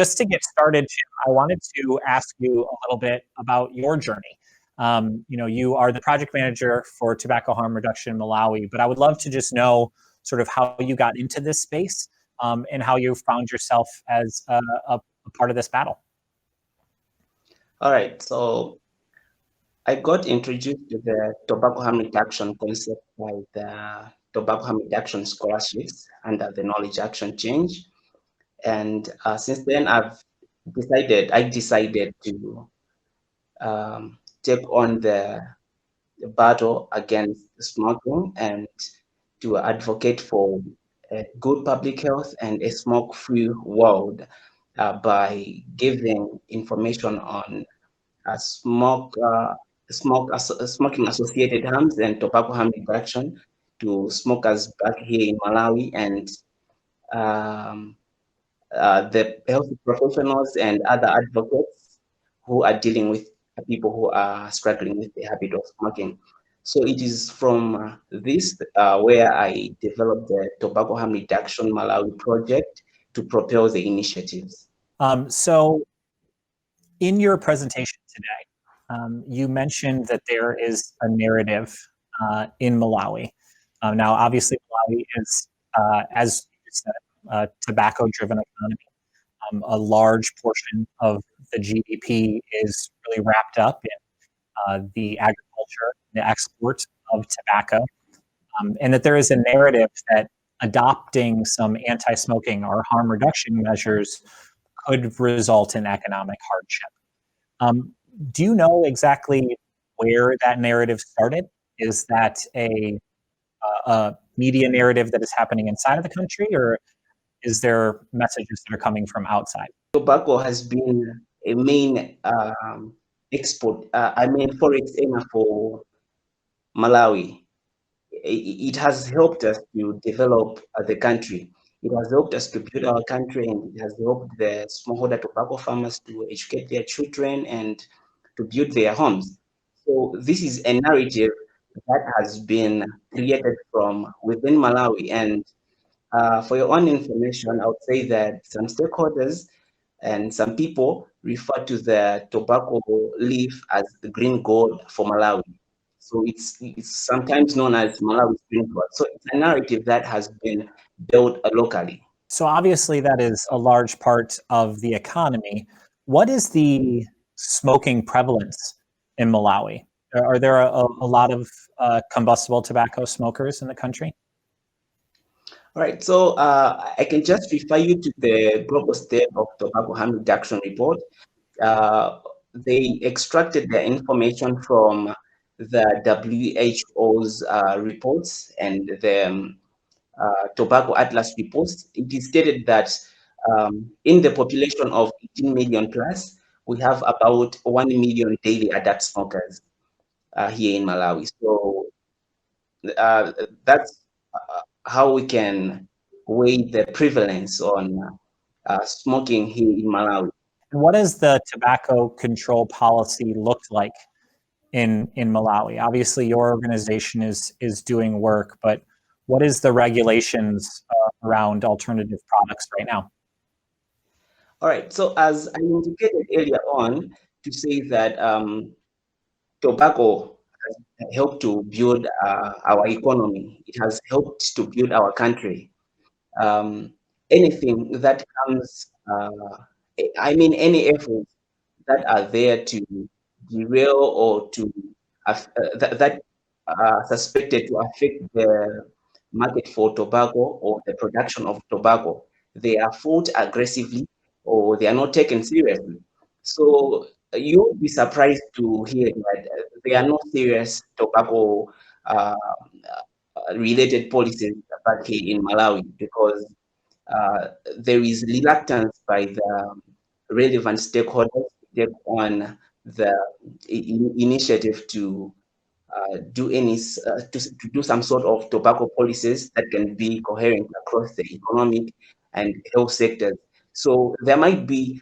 Just to get started, Chim, I wanted to ask you a little bit about your journey. You are the project manager for Tobacco Harm Reduction Malawi, but I would love to just know sort of how you got into this space and how you found yourself as a part of this battle. All right, so I got introduced to the tobacco harm reduction concept by the tobacco harm reduction scholarships under the Knowledge Action Change. And since then, I decided to take on the battle against smoking and to advocate for good public health and a smoke-free world by giving information on smoking associated harms and tobacco harm reduction to smokers back here in Malawi and the health professionals and other advocates who are dealing with people who are struggling with the habit of smoking. So it is from this where I developed the Tobacco Harm Reduction Malawi project to propel the initiatives. So in your presentation today, you mentioned that there is a narrative in Malawi. Now, obviously, Malawi is, as you said, a tobacco-driven economy. A large portion of the GDP is really wrapped up in the agriculture, the export of tobacco, and that there is a narrative that adopting some anti-smoking or harm reduction measures could result in economic hardship. Do you know exactly where that narrative started? Is that a media narrative that is happening inside of the country, or is there messages that are coming from outside? Tobacco has been a main forex earner for Malawi. It has helped us to develop the country. It has helped us to build our country, and it has helped the smallholder tobacco farmers to educate their children and to build their homes. So this is a narrative that has been created from within Malawi. And for your own information, I would say that some stakeholders and some people refer to the tobacco leaf as the green gold for Malawi. So it's sometimes known as Malawi's green gold. So it's a narrative that has been built locally. So obviously that is a large part of the economy. What is the smoking prevalence in Malawi? Are there a lot of combustible tobacco smokers in the country? All right, so I can just refer you to the Global State of Tobacco Harm Reduction report. They extracted the information from the WHO's reports and the Tobacco Atlas reports. It is stated that in the population of 18 million plus, we have about 1 million daily adult smokers here in Malawi. So that's how we can weigh the prevalence on smoking here in Malawi. And what does the tobacco control policy look like in Malawi? Obviously, your organization is doing work, but what is the regulations around alternative products right now? All right, so as I indicated earlier on, to say that tobacco has helped to build our economy. It has helped to build our country. Anything that comes, any efforts that are there to derail or to that are suspected to affect the market for tobacco or the production of tobacco, they are fought aggressively or they are not taken seriously. So you'll be surprised to hear that there are no serious tobacco related policies back here in Malawi because there is reluctance by the relevant stakeholders to take on the initiative to to do some sort of tobacco policies that can be coherent across the economic and health sectors. So there might be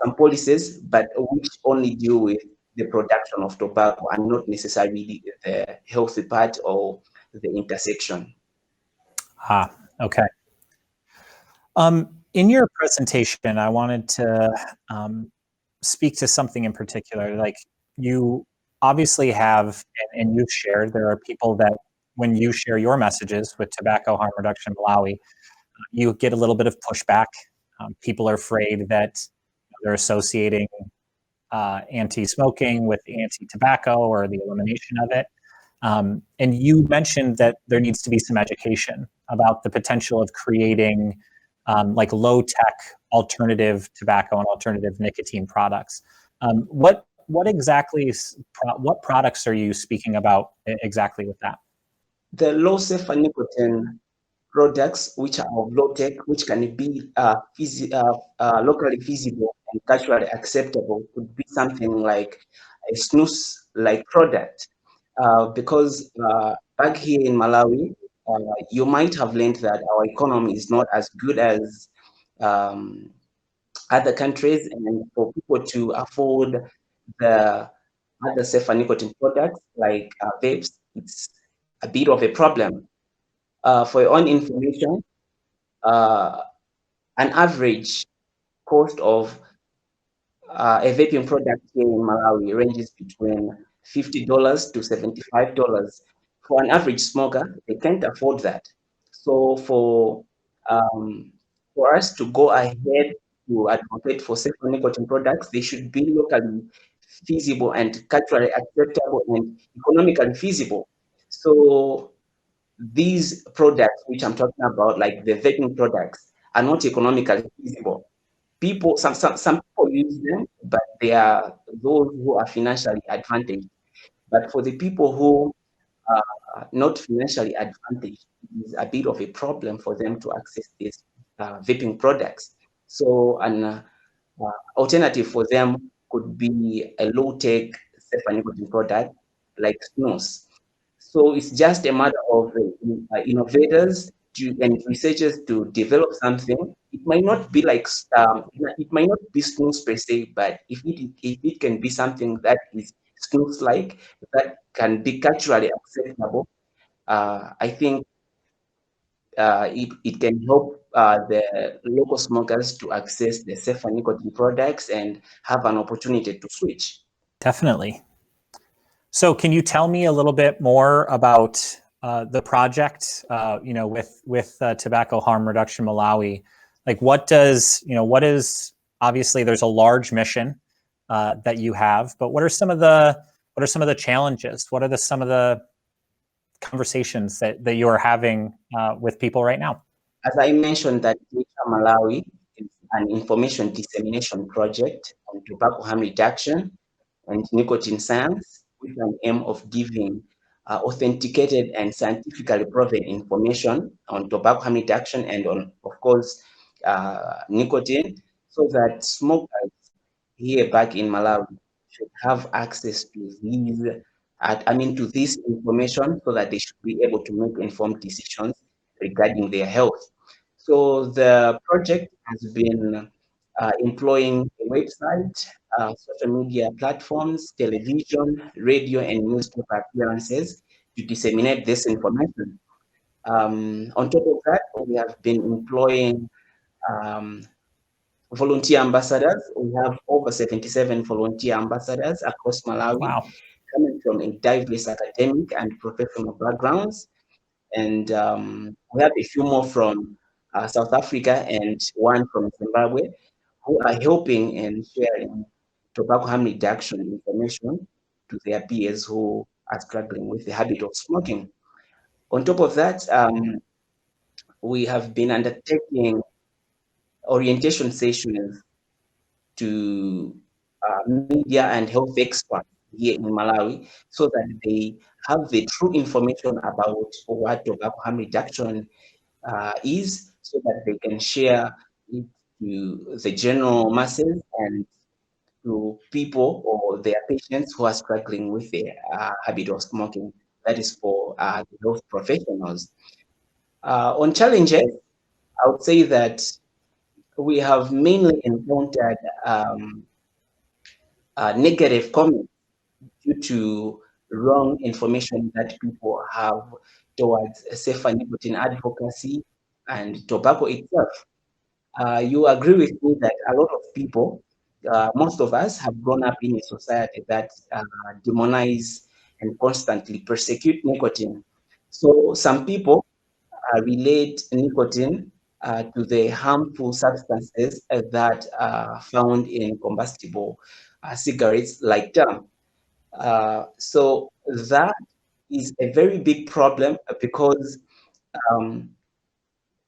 some policies, but which only deal with the production of tobacco and not necessarily the healthy part or the intersection. Okay. In your presentation, I wanted to speak to something in particular. Like, you obviously have, and you've shared, there are people that when you share your messages with Tobacco Harm Reduction Malawi, you get a little bit of pushback. People are afraid that they're associating anti-smoking with anti-tobacco or the elimination of it. And you mentioned that there needs to be some education about the potential of creating like low-tech alternative tobacco and alternative nicotine products. What exactly, what products are you speaking about exactly with that? The low sulfur nicotine products which are of low tech, which can be locally feasible and culturally acceptable, could be something like a snus like product. Because back here in Malawi, you might have learned that our economy is not as good as um, other countries, and for people to afford the other safer nicotine products like vapes, it's a bit of a problem. For your own information, uh, an average cost of a vaping product here in Malawi ranges between $50 to $75. For an average smoker, they can't afford that. So um, for us to go ahead to advocate for safer nicotine products, they should be locally feasible and culturally acceptable and economically feasible. So these products which I'm talking about, like the vaping products, are not economically feasible. Some people use them, but they are those who are financially advantaged. But for the people who are not financially advantaged, it is a bit of a problem for them to access these vaping products. So an alternative for them could be a low-tech safer nicotine product like snus. So it's just a matter of innovators and researchers to develop something. It might not be like it might not be snus per se, but if it can be something that is snus like, that can be culturally acceptable, I think it can help the local smokers to access the safer nicotine products and have an opportunity to switch. Definitely. So can you tell me a little bit more about the project, with Tobacco Harm Reduction Malawi? Like, what is, obviously there's a large mission that you have, but what are some of the challenges? What are some of the conversations that you are having with people right now? As I mentioned, that THR Malawi is an information dissemination project on tobacco harm reduction and nicotine science, with an aim of giving authenticated and scientifically proven information on tobacco harm reduction and on, of course, nicotine, so that smokers here back in Malawi should have access to to this information, so that they should be able to make informed decisions regarding their health. So the project has been employing a website, social media platforms, television, radio, and newspaper appearances to disseminate this information. On top of that, we have been employing um, volunteer ambassadors. We have over 77 volunteer ambassadors across Malawi, Wow. coming from a diverse academic and professional backgrounds. And we have a few more from South Africa and one from Zimbabwe, who are helping and sharing tobacco harm reduction information to their peers who are struggling with the habit of smoking. On top of that, we have been undertaking orientation sessions to media and health experts here in Malawi, so that they have the true information about what tobacco harm reduction is, so that they can share it to the general masses and to people or their patients who are struggling with the habit of smoking. That is for the health professionals. On challenges, I would say that we have mainly encountered negative comments due to wrong information that people have towards safer nicotine advocacy and tobacco itself. You agree with me that a lot of people, most of us, have grown up in a society that demonize and constantly persecute nicotine. So some people relate nicotine to the harmful substances that are found in combustible cigarettes like gum. So that is a very big problem because um,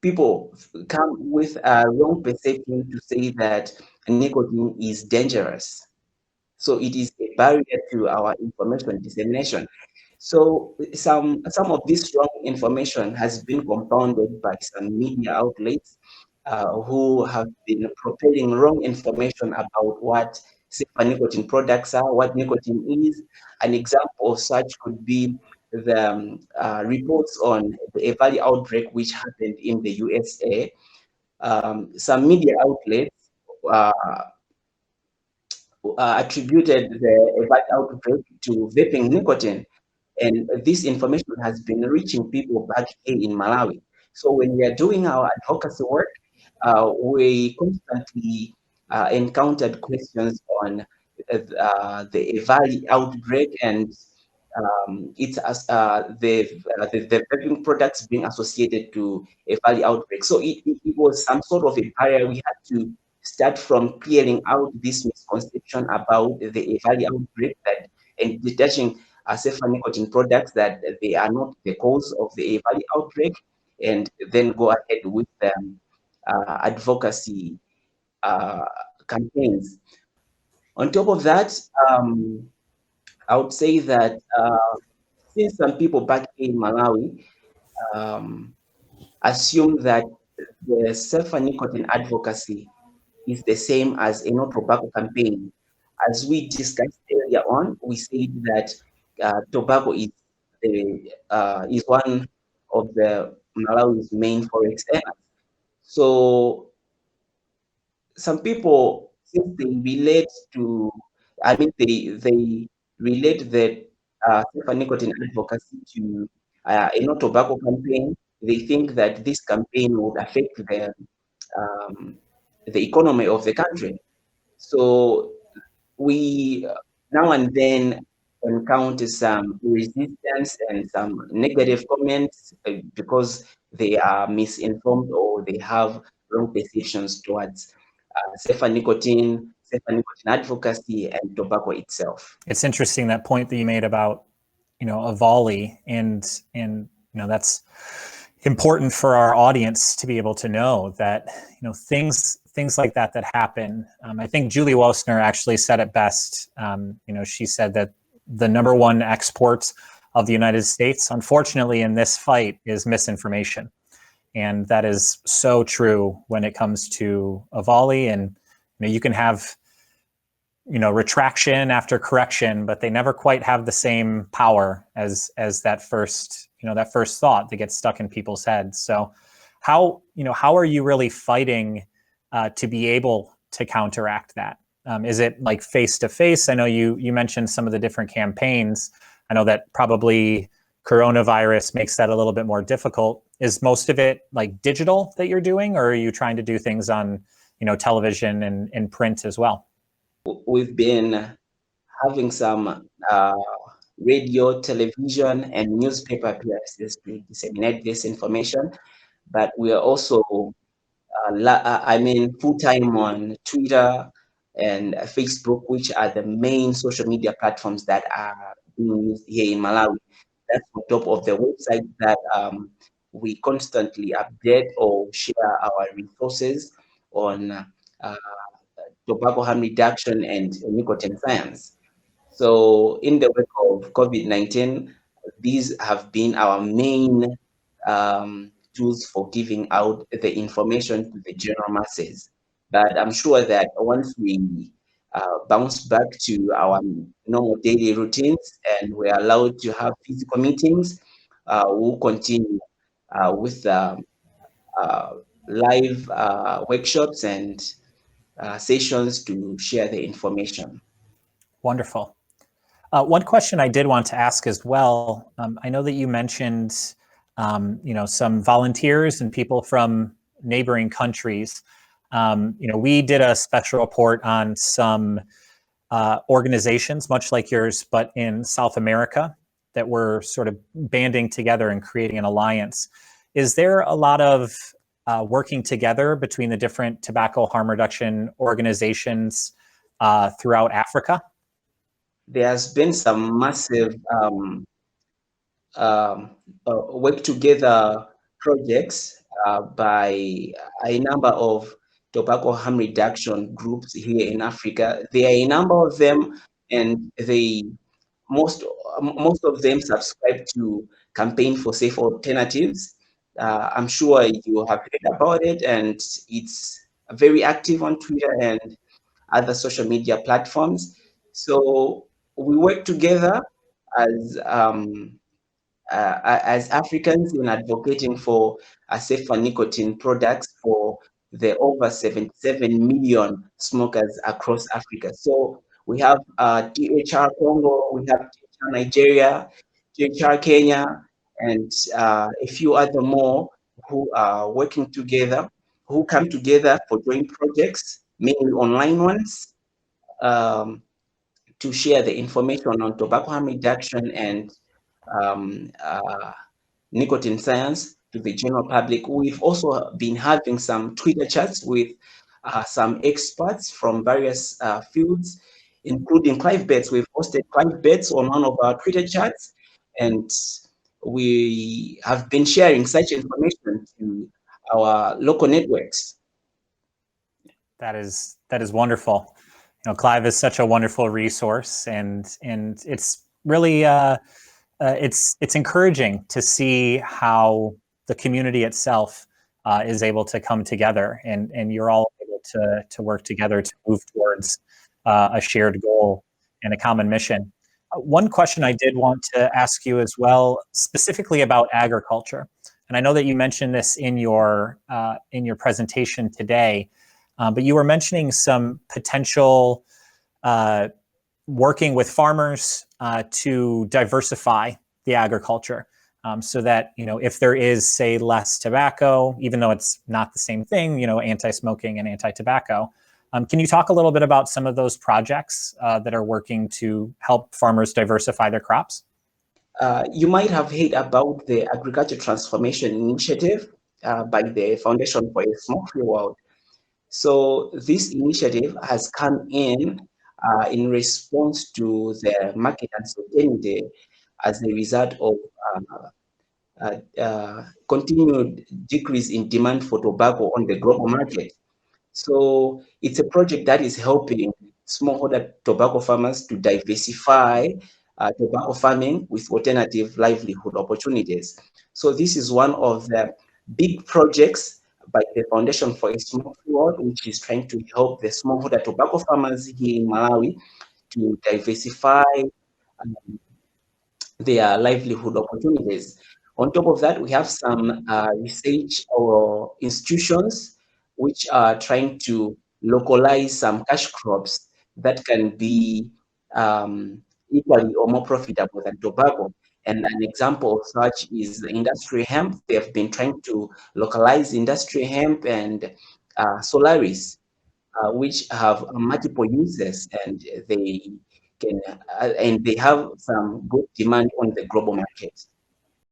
people come with a wrong perception to say that nicotine is dangerous. So it is a barrier to our information dissemination. So some of this wrong information has been compounded by some media outlets who have been propelling wrong information about what safer nicotine products are, what nicotine is. An example of such could be the reports on the Valley outbreak, which happened in the USA. Some media outlets uh, attributed the Valley outbreak to vaping nicotine. And this information has been reaching people back here in Malawi. So when we are doing our advocacy work, we constantly encountered questions on the Valley outbreak and it's as the vaping products being associated to a Valley outbreak. So it was some sort of a barrier. We had to start from clearing out this misconception about the Valley outbreak that and detaching safer nicotine products that they are not the cause of the Valley outbreak, and then go ahead with the advocacy uh, campaigns. On top of that, I would say that since some people back in Malawi um, assume that the safer nicotine advocacy is the same as a no tobacco campaign. As we discussed earlier on, we said that tobacco is one of the Malawi's main forex earners. So some people, since they relate to, I mean, they relate the safer nicotine advocacy to a no tobacco campaign. They think that this campaign would affect um, the economy of the country. So we now and then encounter some resistance and some negative comments because they are misinformed or they have wrong perceptions towards safer nicotine advocacy, and tobacco itself. It's interesting that point that you made about, a volley, and that's important for our audience to be able to know that, things like that happen. I think Julie Wosner actually said it best. She said that the number one export of the United States, unfortunately, in this fight is misinformation. And that is so true when it comes to a volley. And you can have retraction after correction, but they never quite have the same power as that first thought that gets stuck in people's heads. So how are you really fighting to be able to counteract that? Is it like face to face? I know you mentioned some of the different campaigns. I know that probably coronavirus makes that a little bit more difficult. Is most of it like digital that you're doing, or are you trying to do things on television and print as well? We've been having some radio, television, and newspaper appearances to disseminate this information, but we are also full time on Twitter and Facebook, which are the main social media platforms that are being used here in Malawi. That's on top of the website that we constantly update or share our resources on tobacco harm reduction and nicotine science. So, in the wake of COVID-19, these have been our main tools for giving out the information to the general masses. But I'm sure that once we bounce back to our normal daily routines and we're allowed to have physical meetings, we'll continue with uh, live workshops and sessions to share the information. Wonderful. One question I did want to ask as well. I know that you mentioned, some volunteers and people from neighboring countries. We did a special report on some organizations, much like yours, but in South America, that were sort of banding together and creating an alliance. Is there a lot of working together between the different tobacco harm reduction organizations throughout Africa? There has been some massive work together projects by a number of tobacco harm reduction groups here in Africa. There are a number of them, and most of them subscribe to Campaign for Safe Alternatives. I'm sure you have heard about it, and it's very active on Twitter and other social media platforms. So we work together as Africans in advocating for safer nicotine products for the over 77 million smokers across Africa. So we have THR Congo, we have THR Nigeria, THR Kenya, and a few other more who are working together, who come together for joint projects, mainly online ones, um, to share the information on tobacco harm reduction and um, uh, nicotine science to the general public. We've also been having some Twitter chats with some experts from various fields, including Clive Betts. We've hosted Clive Betts on one of our Twitter chats, and we have been sharing such information to our local networks. That is wonderful. Clive is such a wonderful resource, and it's really it's encouraging to see how the community itself is able to come together, and you're all able to work together to move towards a shared goal and a common mission. One question I did want to ask you as well, specifically about agriculture, and I know that you mentioned this in your presentation today, but you were mentioning some potential working with farmers to diversify the agriculture, so that if there is, say, less tobacco, even though it's not the same thing, anti-smoking and anti-tobacco. Can you talk a little bit about some of those projects that are working to help farmers diversify their crops? You might have heard about the Agriculture Transformation Initiative by the Foundation for a Smoke-Free World. So this initiative has come in response to the market uncertainty as a result of continued decrease in demand for tobacco on the global market. So it's a project that is helping smallholder tobacco farmers to diversify tobacco farming with alternative livelihood opportunities. So this is one of the big projects by the Foundation for a Smoke-Free World, which is trying to help the smallholder tobacco farmers here in Malawi to diversify their livelihood opportunities. On top of that, we have some research or institutions which are trying to localize some cash crops that can be equally or more profitable than tobacco. And an example of such is the industry hemp. They have been trying to localize industry hemp and Solaris, which have multiple uses, and they can and they have some good demand on the global market.